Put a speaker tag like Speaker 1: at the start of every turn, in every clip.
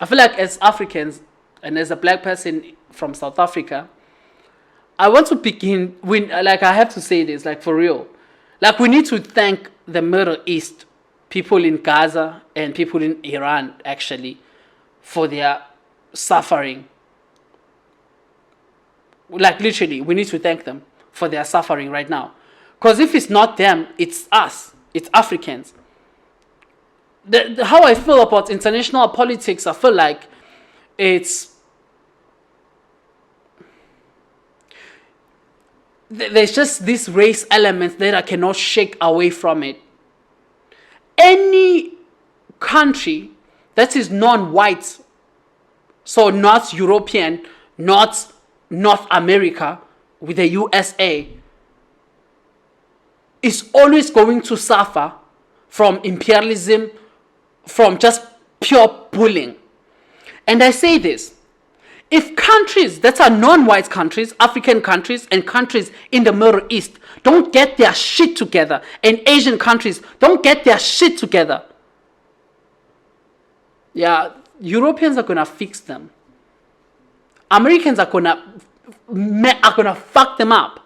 Speaker 1: I feel like as Africans and as a black person from South Africa, I want to begin when, like, I have to say this, like, for real. Like, we need to thank the Middle East, people in Gaza and people in Iran, actually, for their suffering. Like, literally, we need to thank them for their suffering right now. Because if it's not them, it's us. It's Africans. How I feel about international politics, I feel like there's just this race element that I cannot shake away from it. Any country that is non-white, so not European, not North America, with the USA, is always going to suffer from imperialism, from just pure bullying. And I say this, if countries that are non-white countries, African countries, and countries in the Middle East don't get their shit together, and Asian countries don't get their shit together, yeah, Europeans are gonna fix them. Americans are gonna fuck them up.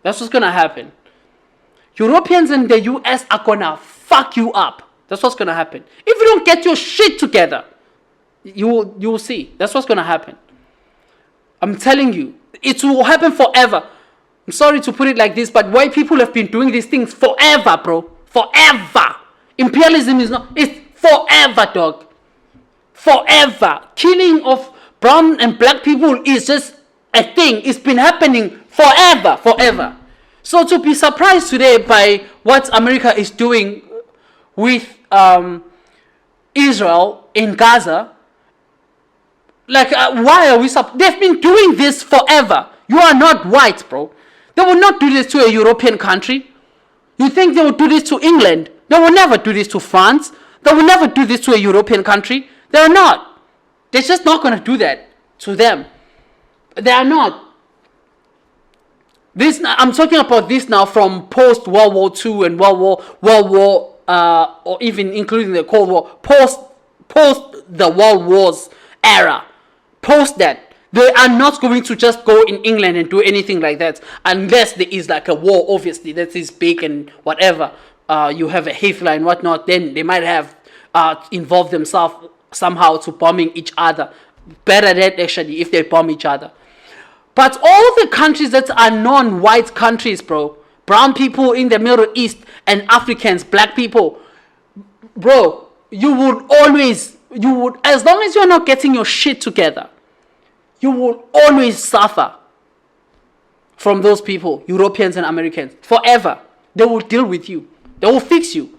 Speaker 1: That's what's gonna happen. Europeans in the US are gonna fuck you up. That's what's gonna happen. If you don't get your shit together, you will see. That's what's gonna happen. I'm telling you, it will happen forever. I'm sorry to put it like this, but white people have been doing these things forever, bro. Forever. Imperialism is not, it's forever, dog. Forever. Killing of brown and black people is just a thing. It's been happening forever, forever. So to be surprised today by what America is doing with Israel in Gaza, like, why are we they've been doing this forever. You are not white, bro. They will not do this to a European country. You think they will do this to England? They will never do this to France. They will never do this to a European country. They are not. They're just not going to do that to them. They are not. I'm talking about this now from post World War II and World War, or even including the Cold War, post the World Wars era, post that. They are not going to just go in England and do anything like that unless there is like a war, obviously, that is big and whatever. You have a Hitler and whatnot, then they might have involved themselves somehow to bombing each other. Better that actually if they bomb each other. But all the countries that are non-white countries, bro, brown people in the Middle East and Africans, black people, bro, you would, as long as you're not getting your shit together, you will always suffer from those people, Europeans and Americans, forever. They will deal with you. They will fix you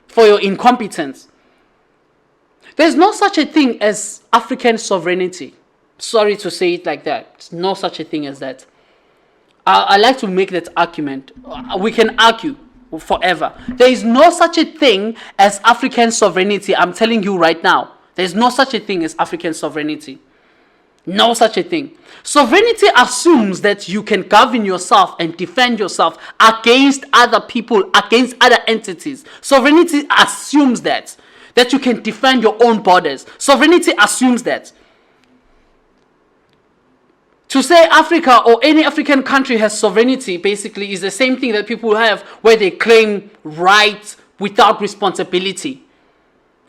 Speaker 1: for your incompetence. There's no such a thing as African sovereignty. Sorry to say it like that. There's no such a thing as that. I like to make that argument. We can argue forever. There is no such a thing as African sovereignty. I'm telling you right now. There's no such a thing as African sovereignty. No such a thing. Sovereignty assumes that you can govern yourself and defend yourself against other people, against other entities. Sovereignty assumes that you can defend your own borders. Sovereignty assumes that. To say Africa or any African country has sovereignty basically is the same thing that people have where they claim rights without responsibility.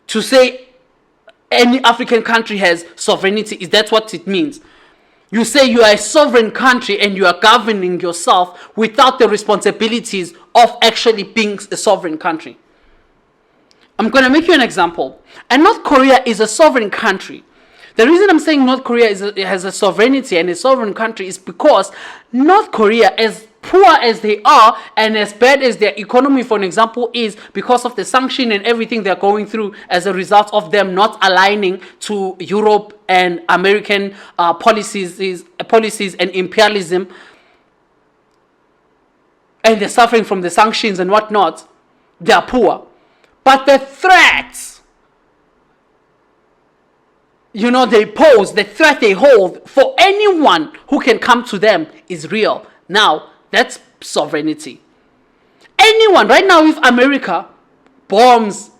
Speaker 1: To say any African country has sovereignty, is that what it means? You say you are a sovereign country and you are governing yourself without the responsibilities of actually being a sovereign country. I'm going to make you an example. And North Korea is a sovereign country. The reason I'm saying North Korea has a sovereignty and a sovereign country is because North Korea, as poor as they are and as bad as their economy, for an example, is because of the sanction and everything they're going through as a result of them not aligning to Europe and American policies and imperialism, and they're suffering from the sanctions and whatnot. They are poor. But the threats, they pose, the threat they hold for anyone who can come to them is real. Now, that's sovereignty. Anyone, right now, if America bombs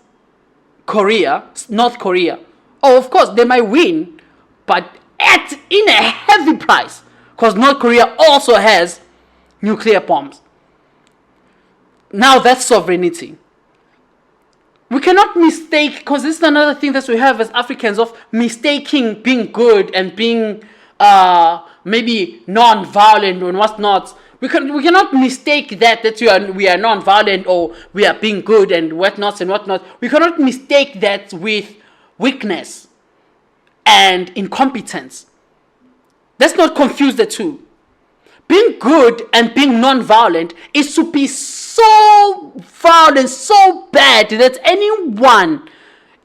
Speaker 1: North Korea, Oh, of course, they might win, but in a heavy price. Because North Korea also has nuclear bombs. Now that's sovereignty. We cannot mistake, because this is another thing that we have as Africans, of mistaking being good and being maybe non-violent and what's not. We cannot mistake that we are non-violent or we are being good and whatnot and whatnot. We cannot mistake that with weakness and incompetence. Let's not confuse the two. Being good and being non-violent is to be so violent, so bad that anyone,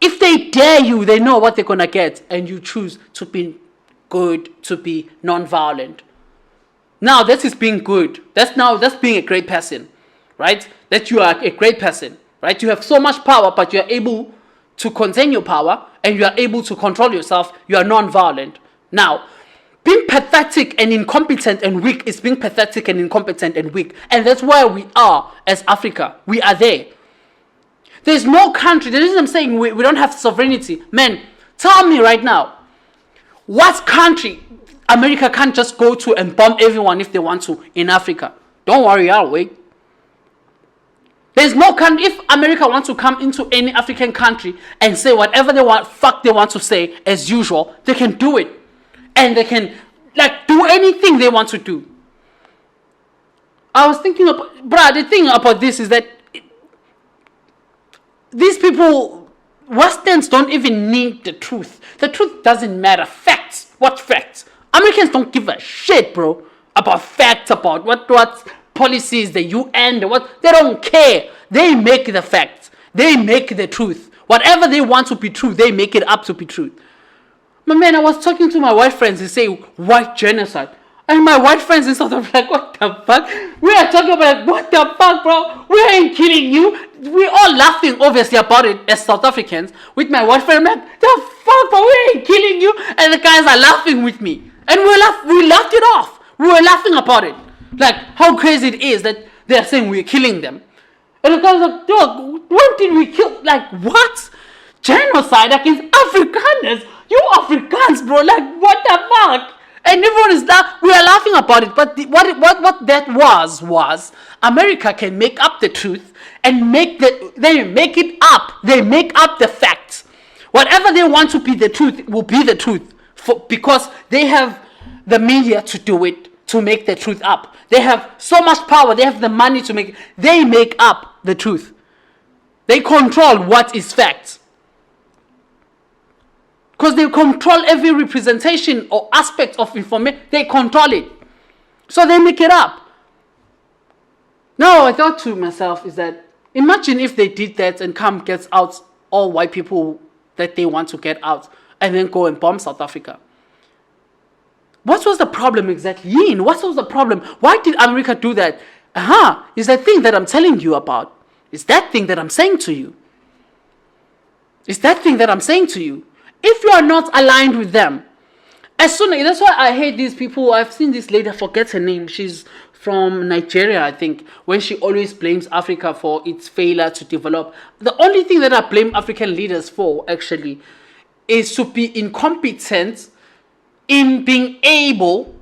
Speaker 1: if they dare you, they know what they're gonna get, and you choose to be good, to be non-violent. Now that is being good. That's being a great person, right? That you are a great person, right? You have so much power, but you are able to contain your power and you are able to control yourself. You are non-violent. Now, being pathetic and incompetent and weak is being pathetic and incompetent and weak. And that's where we are as Africa. We are there. There's no country. The reason I'm saying we don't have sovereignty. Man, tell me right now, what country America can't just go to and bomb everyone if they want to in Africa? Don't worry, I'll wait. There's no country. If America wants to come into any African country and say whatever they want to say as usual, they can do it. And they can do anything they want to do. I was thinking about, the thing about this is that these people, Westerns, don't even need the truth. The truth doesn't matter. Facts. What facts? Americans don't give a shit, bro, about facts, about what policies, the UN, they don't care. They make the facts. They make the truth. Whatever they want to be true, they make it up to be truth. My man, I was talking to my white friends. They say white genocide, and my white friends in South Africa, like, what the fuck? We are talking about, what the fuck, bro? We ain't killing you. We're all laughing, obviously, about it as South Africans. With my white friend, man, the fuck, bro? We ain't killing you. And the guys are laughing with me, and we laughed it off. We were laughing about it, like how crazy it is that they are saying we're killing them. And the guys are like, dog, when did we kill? Like, what? Genocide against Afrikaners? You Africans, bro, like, what the fuck? And everyone is we are laughing about it, but what that was America can make up the truth and they make it up. They make up the facts. Whatever they want to be the truth will be the truth, because they have the media to do it, to make the truth up. They have so much power. They have the money to make. They make up the truth. They control what is facts. Because they control every representation or aspect of information. They control it. So they make it up. Now, I thought to myself is that, imagine if they did that and gets out all white people that they want to get out and then go and bomb South Africa. What was the problem exactly? Yin, what was the problem? Why did America do that? It's that thing that I'm telling you about. It's that thing that I'm saying to you. It's that thing that I'm saying to you. If you are not aligned with them, that's why I hate these people. I've seen this lady, I forget her name. She's from Nigeria, I think, when she always blames Africa for its failure to develop. The only thing that I blame African leaders for, actually, is to be incompetent in being able,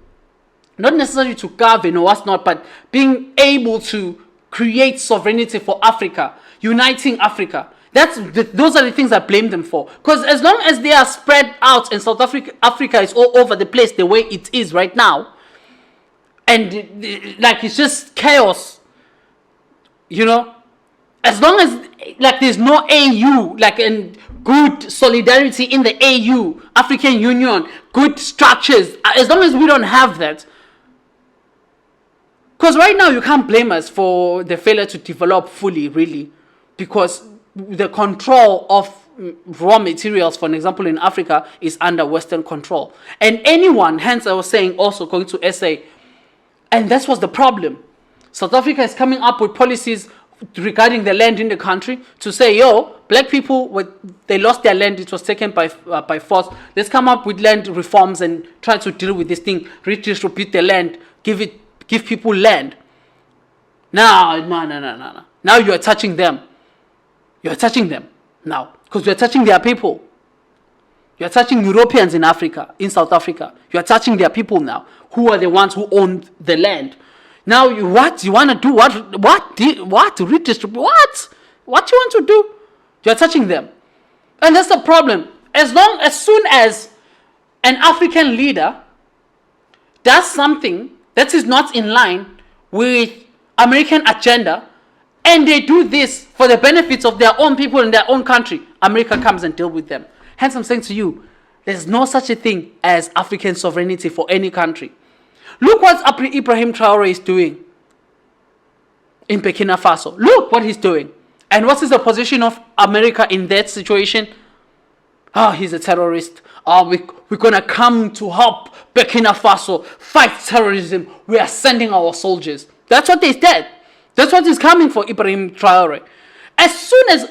Speaker 1: not necessarily to govern or what's not, but being able to create sovereignty for Africa, uniting Africa. Those are the things I blame them for. Because as long as they are spread out and South Africa is all over the place the way it is right now, and it's just chaos, as long as there's no AU, and good solidarity in the AU, African Union, good structures, as long as we don't have that. Because right now you can't blame us for the failure to develop fully, really, because the control of raw materials, for example, in Africa, is under Western control. And anyone, hence I was saying, also going to SA, and that was the problem. South Africa is coming up with policies regarding the land in the country to say, black people, they lost their land, it was taken by force. Let's come up with land reforms and try to deal with this thing, redistribute the land, give people land. No. Now you are touching them. You're touching them now, because you're touching their people. You are touching Europeans in Africa, in South Africa. You are touching their people now, who are the ones who own the land. Now, what you want to do? What to redistribute? What you want to do? You are touching them, and that's the problem. As soon as an African leader does something that is not in line with American agenda, and they do this for the benefits of their own people in their own country, America comes and deals with them. Hence, I'm saying to you, there's no such a thing as African sovereignty for any country. Look what Ibrahim Traore is doing in Burkina Faso. Look what he's doing. And what is the position of America in that situation? Oh, he's a terrorist. Oh, we're going to come to help Burkina Faso fight terrorism. We are sending our soldiers. That's what they said. That's what is coming for Ibrahim Traore. As soon as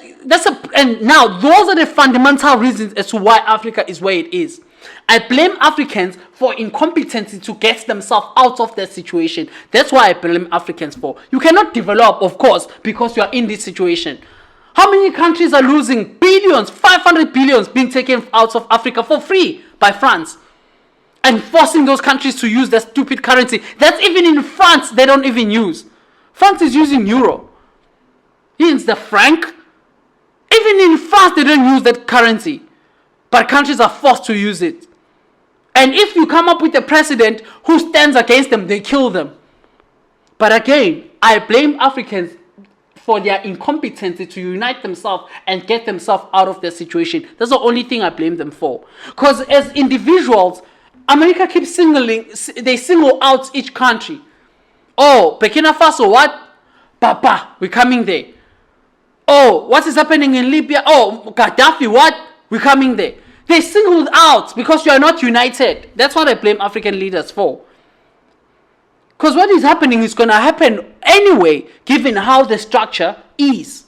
Speaker 1: and now those are the fundamental reasons as to why Africa is where it is. I blame Africans for incompetency to get themselves out of that situation. That's why I blame Africans for. You cannot develop, of course, because you are in this situation. How many countries are losing billions, 500 billions being taken out of Africa for free by France? And forcing those countries to use their stupid currency. That's even in France, they don't even use. France is using euro. It's the franc. Even in France, they don't use that currency. But countries are forced to use it. And if you come up with a president who stands against them, they kill them. But again, I blame Africans for their incompetency to unite themselves and get themselves out of their situation. That's the only thing I blame them for. Because as individuals, America keeps they single out each country. Oh, Burkina Faso, what? Papa, we're coming there. Oh, what is happening in Libya? Oh, Gaddafi, what? We're coming there. They singled out because you are not united. That's what I blame African leaders for. Because what is happening is going to happen anyway, given how the structure is.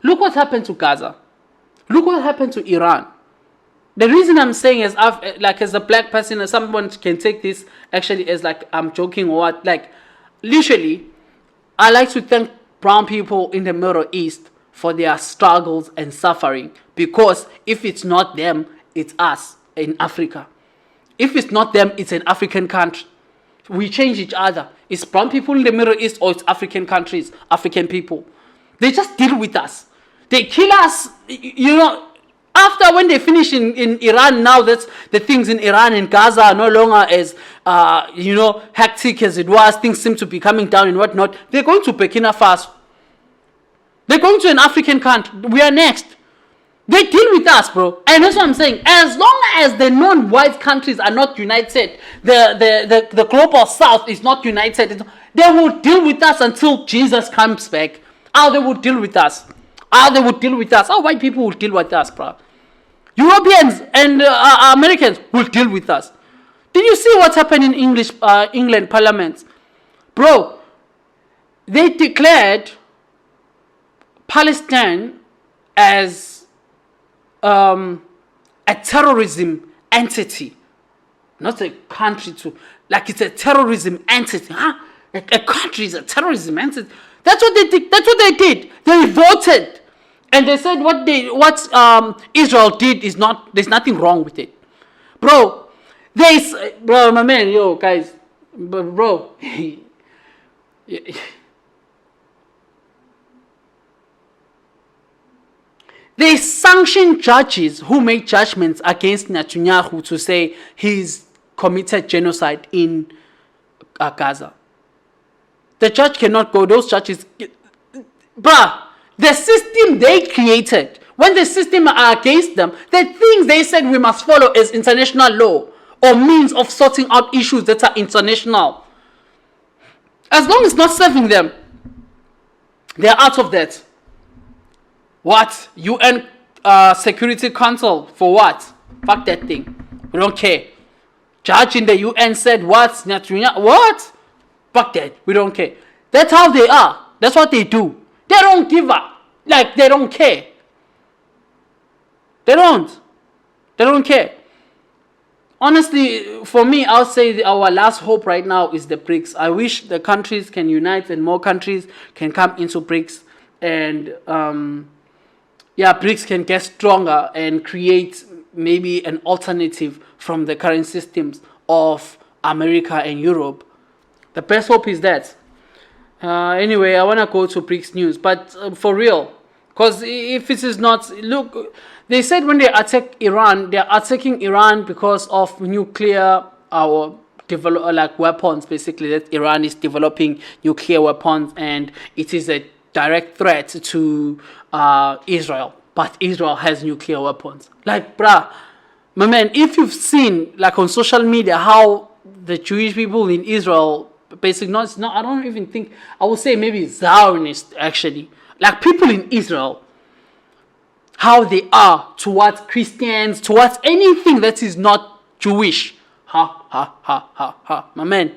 Speaker 1: Look what happened to Gaza. Look what happened to Iran. The reason I'm saying is, as a black person, someone can take this actually as like I'm joking or what. Like, literally, I like to thank brown people in the Middle East for their struggles and suffering. Because if it's not them, it's us in Africa. If it's not them, it's an African country. We change each other. It's brown people in the Middle East or it's African countries, African people. They just deal with us. They kill us, after when they finish in Iran. Now that's the things in Iran and Gaza are no longer as, hectic as it was. Things seem to be coming down and whatnot. They're going to Burkina Faso. They're going to an African country. We are next. They deal with us, bro. And that's what I'm saying. As long as the non-white countries are not united, the global south is not united, they will deal with us until Jesus comes back. How they will deal with us. How they will deal with us. How white people will deal with us, bro. Europeans and Americans will deal with us. Did you see what's happened in England Parliament? Bro, they declared Palestine as a terrorism entity, not a country it's a terrorism entity. Huh? A country is a terrorism entity. That's what they did. They voted, and they said what Israel did is not. There's nothing wrong with it, bro. My man, yo, guys, bro. They sanction judges who make judgments against Netanyahu to say he's committed genocide in Gaza. The judge cannot go. Those judges, bruh, the system they created, when the system are against them, the things they said we must follow is international law or means of sorting out issues that are international. As long as it's not serving them, they're out of that. What? UN Security Council for what? Fuck that thing. We don't care. Judge in the UN said what? What? Fuck that. We don't care. That's how they are. That's what they do. They don't give up. Like, they don't care. They don't care. Honestly, for me, I'll say our last hope right now is the BRICS. I wish the countries can unite and more countries can come into BRICS. And, BRICS can get stronger and create maybe an alternative from the current systems of America and Europe. The best hope is that. Anyway, I want to go to BRICS news, but for real, because if it is not, look, they said when they attack Iran, they are attacking Iran because of nuclear like weapons, basically, that Iran is developing nuclear weapons, and it is a direct threat to Israel. But Israel has nuclear weapons. Like, bruh, my man, if you've seen, like, on social media, how the Jewish people in Israel, basically, not, I don't even think, I would say maybe Zionist, actually. Like, people in Israel, how they are towards Christians, towards anything that is not Jewish. Ha, ha, ha, ha, ha. My man,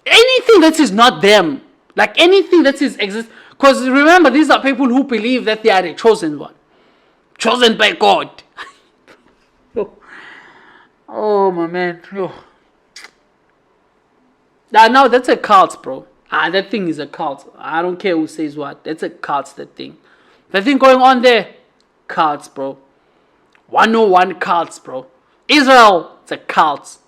Speaker 1: anything that is not them, like anything that is exist, because remember, these are people who believe that they are the chosen one, chosen by God. Oh, my man. Oh. Now that's a cult, bro. That thing is a cult. I don't care who says what. That's a cult, that thing. The thing going on there, cults, bro. 101 cults, bro. Israel, it's a cult.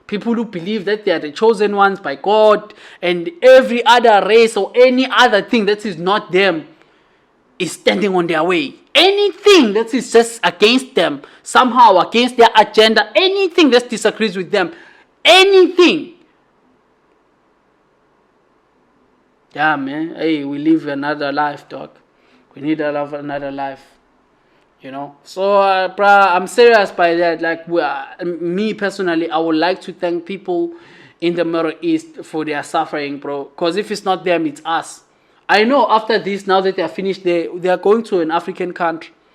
Speaker 1: People who believe that they are the chosen ones by God, and every other race or any other thing that is not them is standing on their way. Anything that is just against them, somehow against their agenda, anything that disagrees with them, anything. Yeah, man. Hey, we live another life, dog. We need to live another life. You know, so bruh, I'm serious by that. Like, me personally, I would like to thank people in the Middle East for their suffering, bro. Because if it's not them, it's us. I know after this, now that they're finished, they are going to an African country.